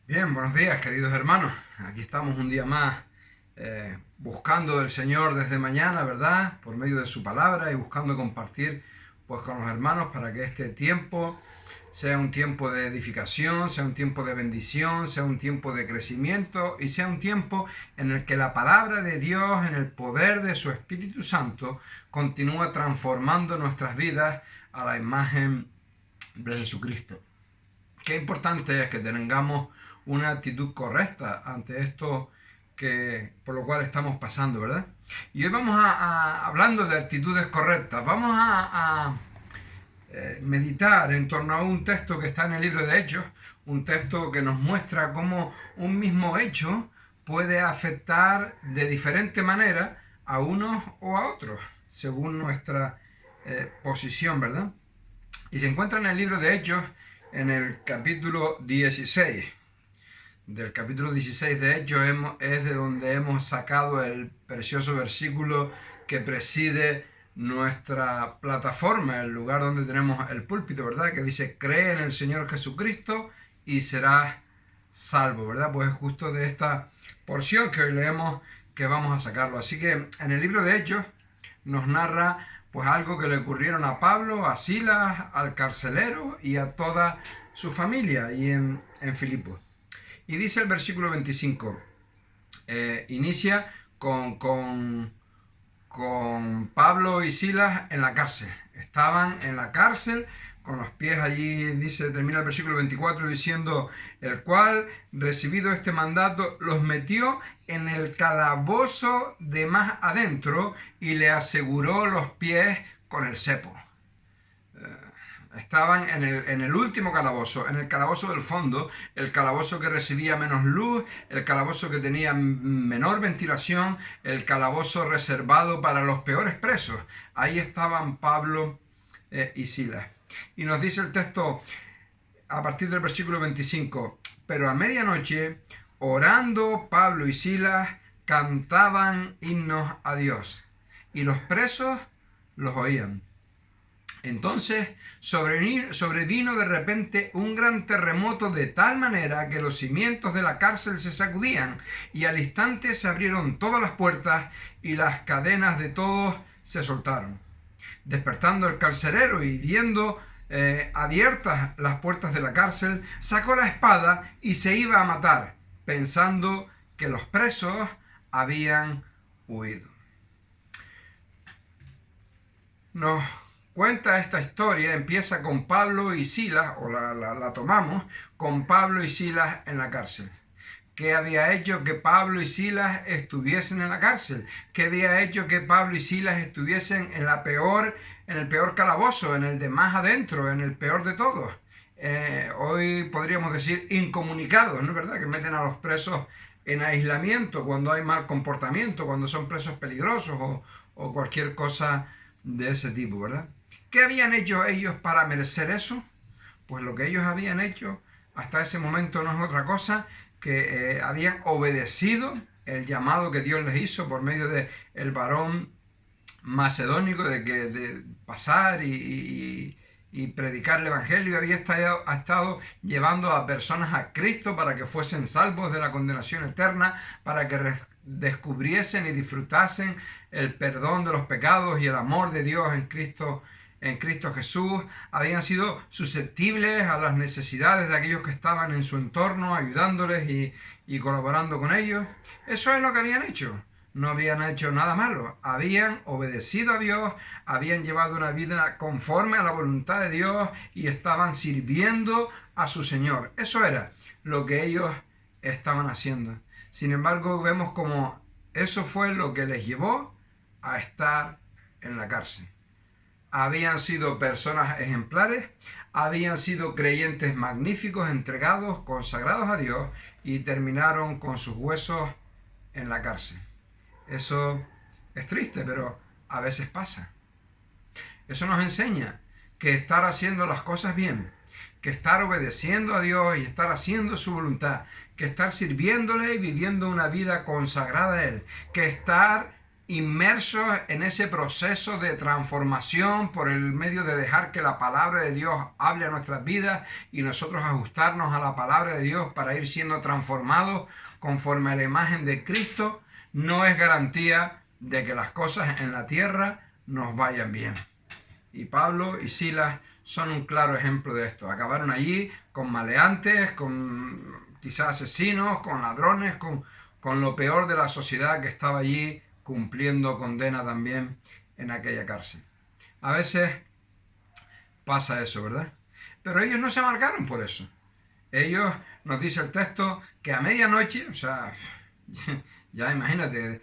Bien, buenos días, queridos hermanos. Aquí estamos un día más buscando del Señor desde mañana, ¿verdad? Por medio de su palabra y buscando compartir pues con los hermanos para que este tiempo sea un tiempo de edificación, sea un tiempo de bendición, sea un tiempo de crecimiento y sea un tiempo en el que la palabra de Dios, en el poder de su Espíritu Santo, continúa transformando nuestras vidas a la imagen de Jesucristo. Qué importante es que tengamos una actitud correcta ante esto por lo cual estamos pasando, ¿verdad? Y hoy vamos hablando de actitudes correctas, vamos a meditar en torno a un texto que está en el libro de Hechos, un texto que nos muestra cómo un mismo hecho puede afectar de diferente manera a unos o a otros, según nuestra posición, ¿verdad? Y se encuentra en el libro de Hechos, en el capítulo 16. Del capítulo 16 de Hechos es de donde hemos sacado el precioso versículo que preside nuestra plataforma, el lugar donde tenemos el púlpito, ¿verdad? Que dice, cree en el Señor Jesucristo y serás salvo, ¿verdad? Pues es justo de esta porción que hoy leemos que vamos a sacarlo. Así que en el libro de Hechos nos narra pues algo que le ocurrieron a Pablo, a Silas, al carcelero y a toda su familia y en Filipos. Y dice el versículo 25, inicia con Pablo y Silas en la cárcel. Estaban en la cárcel con los pies allí, dice, termina el versículo 24 diciendo, el cual, recibido este mandato, los metió en el calabozo de más adentro y le aseguró los pies con el cepo. Estaban en el último calabozo, en el calabozo del fondo, el calabozo que recibía menos luz, el calabozo que tenía menor ventilación, el calabozo reservado para los peores presos. Ahí estaban Pablo y Silas. Y nos dice el texto a partir del versículo 25, pero a medianoche, orando Pablo y Silas, cantaban himnos a Dios, y los presos los oían. Entonces sobrevino de repente un gran terremoto de tal manera que los cimientos de la cárcel se sacudían y al instante se abrieron todas las puertas y las cadenas de todos se soltaron. Despertando el carcelero y viendo abiertas las puertas de la cárcel, sacó la espada y se iba a matar, pensando que los presos habían huido. Nos cuenta esta historia, empieza con Pablo y Silas, o la tomamos, con Pablo y Silas en la cárcel. ¿Qué había hecho que Pablo y Silas estuviesen en la cárcel? ¿Qué había hecho que Pablo y Silas estuviesen en el peor calabozo, en el de más adentro, en el peor de todos? Hoy podríamos decir incomunicados, ¿no es verdad? Que meten a los presos en aislamiento cuando hay mal comportamiento, cuando son presos peligrosos o cualquier cosa de ese tipo, ¿verdad? ¿Qué habían hecho ellos para merecer eso? Pues lo que ellos habían hecho hasta ese momento no es otra cosa que habían obedecido el llamado que Dios les hizo por medio del varón macedónico de pasar y predicar el evangelio. Había estado llevando a personas a Cristo para que fuesen salvos de la condenación eterna, para que descubriesen y disfrutasen el perdón de los pecados y el amor de Dios en Cristo Jesús. Habían sido susceptibles a las necesidades de aquellos que estaban en su entorno, ayudándoles y colaborando con ellos. Eso es lo que habían hecho. No habían hecho nada malo, habían obedecido a Dios, habían llevado una vida conforme a la voluntad de Dios y estaban sirviendo a su Señor. Eso era lo que ellos estaban haciendo. Sin embargo, vemos como eso fue lo que les llevó a estar en la cárcel. Habían sido personas ejemplares, habían sido creyentes magníficos, entregados, consagrados a Dios y terminaron con sus huesos en la cárcel. Eso es triste, pero a veces pasa. Eso nos enseña que estar haciendo las cosas bien, que estar obedeciendo a Dios y estar haciendo su voluntad, que estar sirviéndole y viviendo una vida consagrada a Él, que estar inmersos en ese proceso de transformación por el medio de dejar que la palabra de Dios hable a nuestras vidas y nosotros ajustarnos a la palabra de Dios para ir siendo transformados conforme a la imagen de Cristo, no es garantía de que las cosas en la tierra nos vayan bien. Y Pablo y Silas son un claro ejemplo de esto. Acabaron allí con maleantes, con quizás asesinos, con ladrones, con lo peor de la sociedad que estaba allí cumpliendo condena también en aquella cárcel. A veces pasa eso, ¿verdad? Pero ellos no se marcaron por eso. Ellos, nos dice el texto, que a medianoche, o sea, ya imagínate,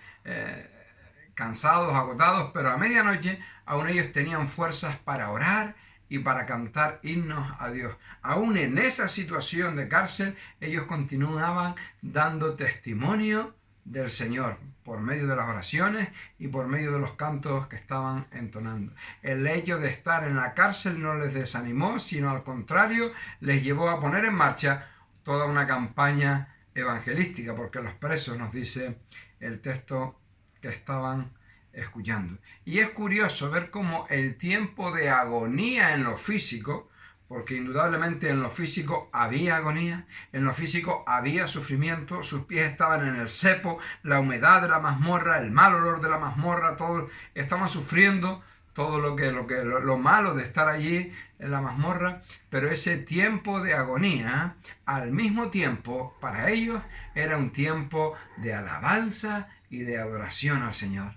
cansados, agotados, pero a medianoche aún ellos tenían fuerzas para orar y para cantar himnos a Dios. Aún en esa situación de cárcel, ellos continuaban dando testimonio del Señor por medio de las oraciones y por medio de los cantos que estaban entonando. El hecho de estar en la cárcel no les desanimó, sino al contrario, les llevó a poner en marcha toda una campaña evangelística, porque los presos, nos dice el texto, que estaban escuchando. Y es curioso ver cómo el tiempo de agonía en lo físico, porque indudablemente en lo físico había agonía, en lo físico había sufrimiento, sus pies estaban en el cepo, la humedad de la mazmorra, el mal olor de la mazmorra, todo, estaban sufriendo todo lo malo de estar allí en la mazmorra, pero ese tiempo de agonía, al mismo tiempo, para ellos era un tiempo de alabanza y de adoración al Señor.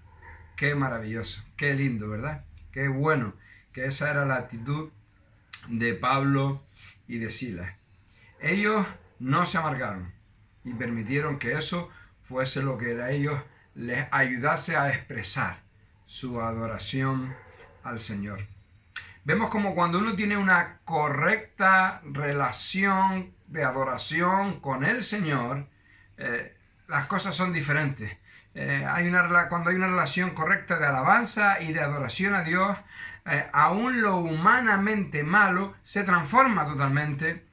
Qué maravilloso, qué lindo, ¿verdad? Qué bueno, que esa era la actitud de Pablo y de Silas. Ellos no se amargaron y permitieron que eso fuese lo que a ellos les ayudase a expresar su adoración al Señor. Vemos como cuando uno tiene una correcta relación de adoración con el Señor, las cosas son diferentes. Cuando hay una relación correcta de alabanza y de adoración a Dios, aún lo humanamente malo se transforma totalmente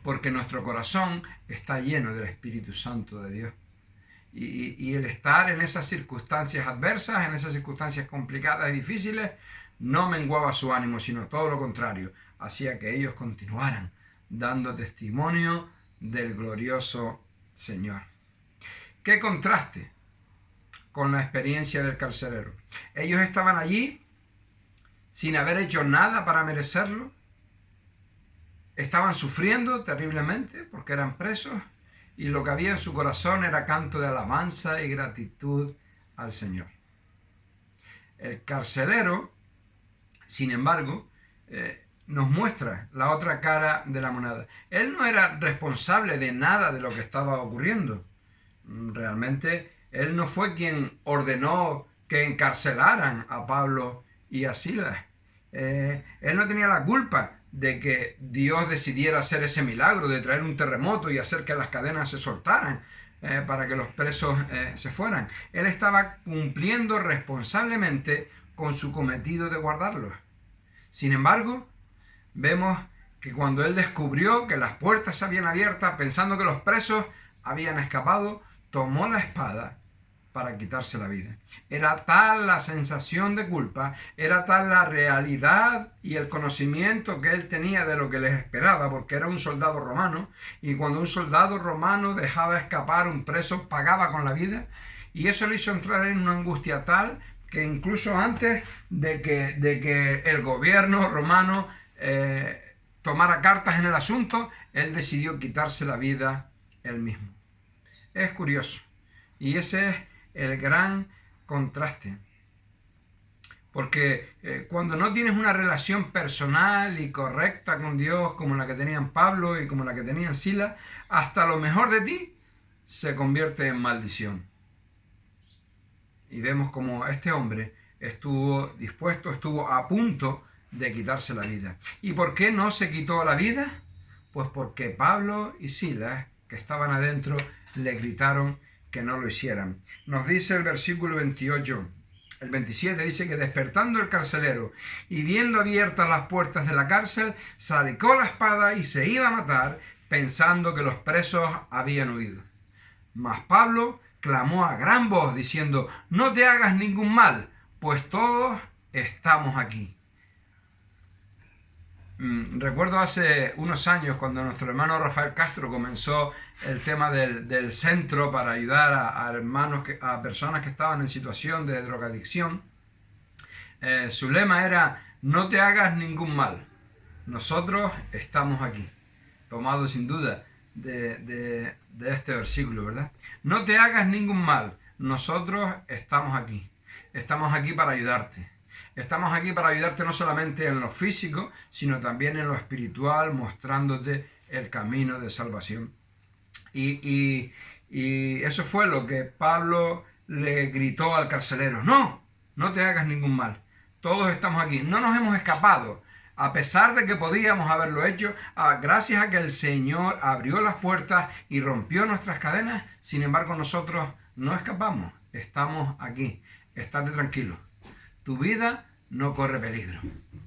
porque nuestro corazón está lleno del Espíritu Santo de Dios. Y el estar en esas circunstancias adversas, en esas circunstancias complicadas y difíciles, no menguaba su ánimo, sino todo lo contrario, hacía que ellos continuaran dando testimonio del glorioso Señor. ¡Qué contraste con la experiencia del carcelero! Ellos estaban allí sin haber hecho nada para merecerlo. Estaban sufriendo terriblemente porque eran presos y lo que había en su corazón era canto de alabanza y gratitud al Señor. El carcelero, sin embargo, nos muestra la otra cara de la moneda. Él no era responsable de nada de lo que estaba ocurriendo. Realmente él no fue quien ordenó que encarcelaran a Pablo y a Silas. Él no tenía la culpa de que Dios decidiera hacer ese milagro de traer un terremoto y hacer que las cadenas se soltaran para que los presos se fueran. Él estaba cumpliendo responsablemente con su cometido de guardarlos. Sin embargo, vemos que cuando él descubrió que las puertas se habían abierto, pensando que los presos habían escapado, tomó la espada para quitarse la vida. Era tal la sensación de culpa, era tal la realidad y el conocimiento que él tenía de lo que les esperaba, porque era un soldado romano, y cuando un soldado romano dejaba escapar un preso, pagaba con la vida, y eso le hizo entrar en una angustia tal que incluso antes de que el gobierno romano tomara cartas en el asunto, él decidió quitarse la vida él mismo. Es curioso. Y ese es el gran contraste. Porque cuando no tienes una relación personal y correcta con Dios como la que tenían Pablo y como la que tenían Silas, hasta lo mejor de ti se convierte en maldición. Y vemos como este hombre estuvo dispuesto, estuvo a punto de quitarse la vida. ¿Y por qué no se quitó la vida? Pues porque Pablo y Silas, que estaban adentro, le gritaron que no lo hicieran. Nos dice el versículo 28, el 27 dice que despertando el carcelero y viendo abiertas las puertas de la cárcel, sacó la espada y se iba a matar, pensando que los presos habían huido. Mas Pablo, clamó a gran voz diciendo: no te hagas ningún mal, pues todos estamos aquí. Recuerdo hace unos años cuando nuestro hermano Rafael Castro comenzó el tema del centro para ayudar a hermanos, a personas que estaban en situación de drogadicción. Su lema era: no te hagas ningún mal, nosotros estamos aquí. Tomado sin duda de este versículo, ¿verdad? No te hagas ningún mal, nosotros estamos aquí. Estamos aquí para ayudarte. Estamos aquí para ayudarte no solamente en lo físico, sino también en lo espiritual, mostrándote el camino de salvación. Y eso fue lo que Pablo le gritó al carcelero: no te hagas ningún mal. Todos estamos aquí. No nos hemos escapado. A pesar de que podíamos haberlo hecho, gracias a que el Señor abrió las puertas y rompió nuestras cadenas, sin embargo nosotros no escapamos. Estamos aquí. Estate tranquilo. Tu vida no corre peligro.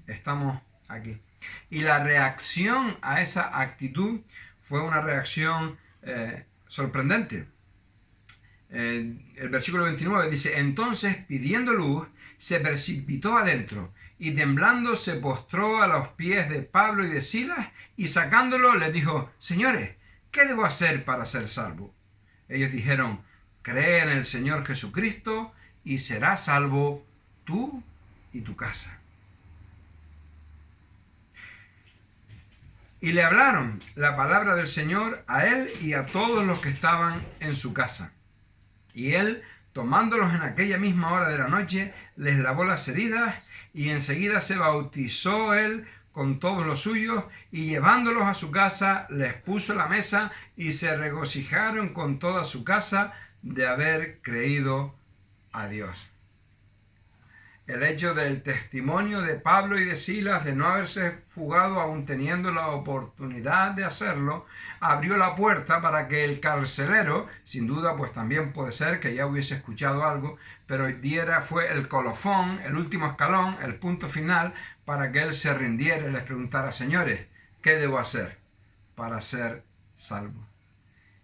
Estamos aquí. Y la reacción a esa actitud fue una reacción sorprendente. El versículo 29 dice: entonces, pidiendo luz, se precipitó adentro y temblando se postró a los pies de Pablo y de Silas, y sacándolo les dijo: señores, ¿qué debo hacer para ser salvo? Ellos dijeron: cree en el Señor Jesucristo y serás salvo tú y tu casa. Y le hablaron la palabra del Señor a él y a todos los que estaban en su casa. Y él, tomándolos en aquella misma hora de la noche, les lavó las heridas, y enseguida se bautizó él con todos los suyos, y llevándolos a su casa, les puso la mesa, y se regocijaron con toda su casa de haber creído a Dios. El hecho del testimonio de Pablo y de Silas de no haberse fugado aún teniendo la oportunidad de hacerlo, abrió la puerta para que el carcelero, sin duda pues también puede ser que ya hubiese escuchado algo, pero fue el colofón, el último escalón, el punto final para que él se rindiera y les preguntara: señores, ¿qué debo hacer para ser salvo?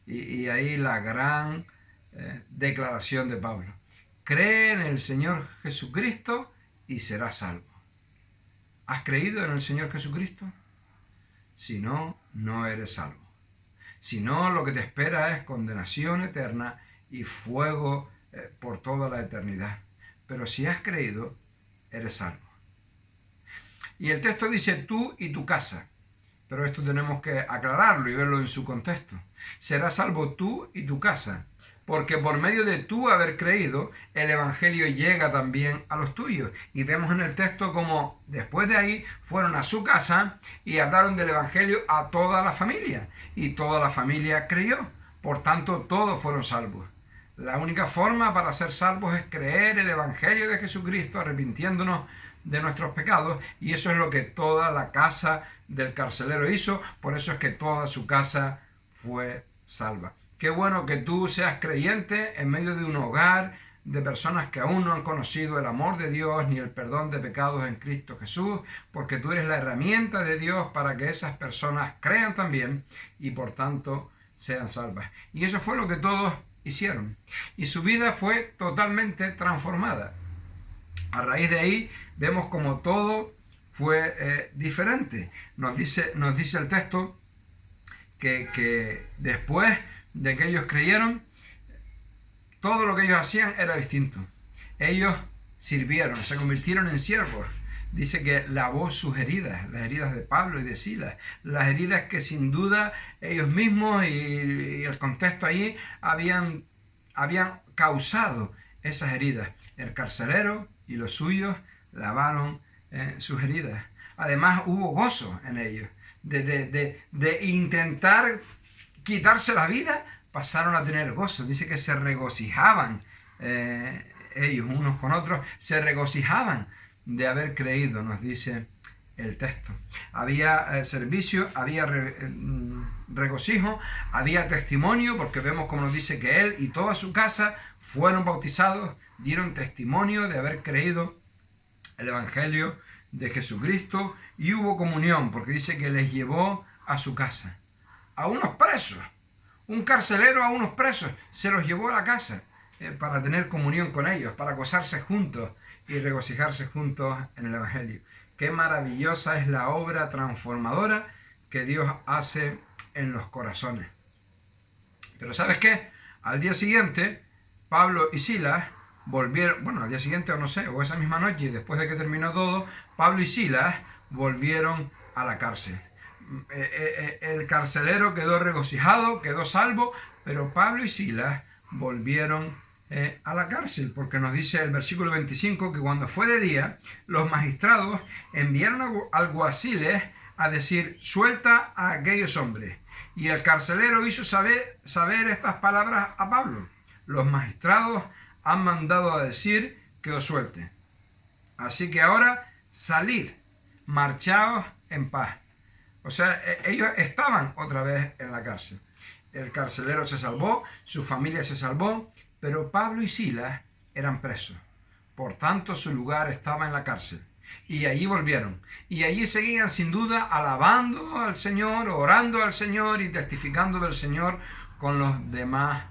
Y ahí la gran declaración de Pablo: cree en el Señor Jesucristo y serás salvo. ¿Has creído en el Señor Jesucristo? Si no, no eres salvo. Si no, lo que te espera es condenación eterna y fuego por toda la eternidad. Pero si has creído, eres salvo. Y el texto dice: tú y tu casa. Pero esto tenemos que aclararlo y verlo en su contexto. Serás salvo tú y tu casa, porque por medio de tú haber creído, el Evangelio llega también a los tuyos. Y vemos en el texto como después de ahí fueron a su casa y hablaron del Evangelio a toda la familia. Y toda la familia creyó. Por tanto, todos fueron salvos. La única forma para ser salvos es creer el Evangelio de Jesucristo, arrepintiéndonos de nuestros pecados. Y eso es lo que toda la casa del carcelero hizo. Por eso es que toda su casa fue salva. Qué bueno que tú seas creyente en medio de un hogar de personas que aún no han conocido el amor de Dios ni el perdón de pecados en Cristo Jesús, porque tú eres la herramienta de Dios para que esas personas crean también y por tanto sean salvas. Y eso fue lo que todos hicieron. Y su vida fue totalmente transformada. A raíz de ahí vemos como todo fue diferente. Nos dice el texto que después de que ellos creyeron, todo lo que ellos hacían era distinto. Ellos sirvieron, se convirtieron en siervos. Dice que lavó sus heridas, las heridas de Pablo y de Silas, las heridas que sin duda ellos mismos y el contexto allí habían causado esas heridas. El carcelero y los suyos lavaron sus heridas. Además hubo gozo en ellos. De intentar quitarse la vida, pasaron a tener gozo. Dice que se regocijaban ellos unos con otros, se regocijaban de haber creído, nos dice el texto. Había servicio, había regocijo, había testimonio, porque vemos como nos dice que él y toda su casa fueron bautizados, dieron testimonio de haber creído el Evangelio de Jesucristo, y hubo comunión, porque dice que les llevó a su casa. A unos presos, Un carcelero a unos presos se los llevó a la casa para tener comunión con ellos, para gozarse juntos y regocijarse juntos en el Evangelio. Qué maravillosa es la obra transformadora que Dios hace en los corazones. Pero ¿sabes qué? Al día siguiente, Pablo y Silas volvieron, bueno, al día siguiente o no sé, o esa misma noche, después de que terminó todo, Pablo y Silas volvieron a la cárcel. El carcelero quedó regocijado, quedó salvo, pero Pablo y Silas volvieron a la cárcel, porque nos dice el versículo 25 que cuando fue de día, los magistrados enviaron alguaciles a decir: suelta a aquellos hombres. Y el carcelero hizo saber estas palabras a Pablo: los magistrados han mandado a decir que os suelte. Así que ahora salid, marchaos en paz. O sea, ellos estaban otra vez en la cárcel. El carcelero se salvó, su familia se salvó, pero Pablo y Silas eran presos. Por tanto, su lugar estaba en la cárcel. Y allí volvieron. Y allí seguían sin duda alabando al Señor, orando al Señor y testificando del Señor con los demás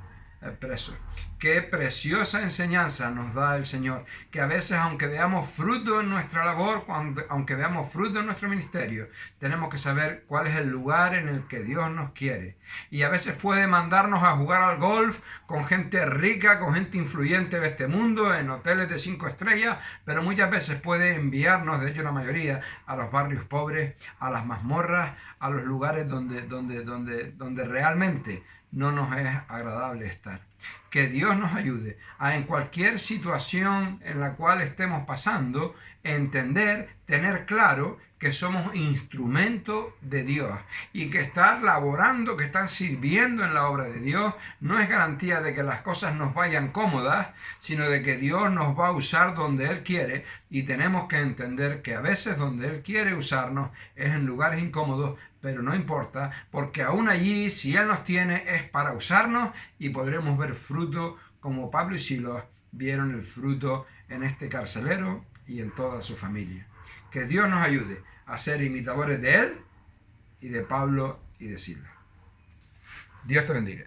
presos. Qué preciosa enseñanza nos da el Señor, que a veces, aunque veamos fruto en nuestra labor, aunque veamos fruto en nuestro ministerio, tenemos que saber cuál es el lugar en el que Dios nos quiere. Y a veces puede mandarnos a jugar al golf con gente rica, con gente influyente de este mundo, en hoteles de 5 estrellas, pero muchas veces puede enviarnos, de hecho la mayoría, a los barrios pobres, a las mazmorras, a los lugares donde realmente no nos es agradable estar. Que Dios nos ayude a, en cualquier situación en la cual estemos pasando, entender, tener claro que somos instrumento de Dios y que estar laborando, que estar sirviendo en la obra de Dios no es garantía de que las cosas nos vayan cómodas, sino de que Dios nos va a usar donde Él quiere, y tenemos que entender que a veces donde Él quiere usarnos es en lugares incómodos, pero no importa, porque aún allí, si Él nos tiene, es para usarnos y podremos ver fruto como Pablo y Silas vieron el fruto en este carcelero y en toda su familia. Que Dios nos ayude a ser imitadores de Él y de Pablo y de Silas. Dios te bendiga.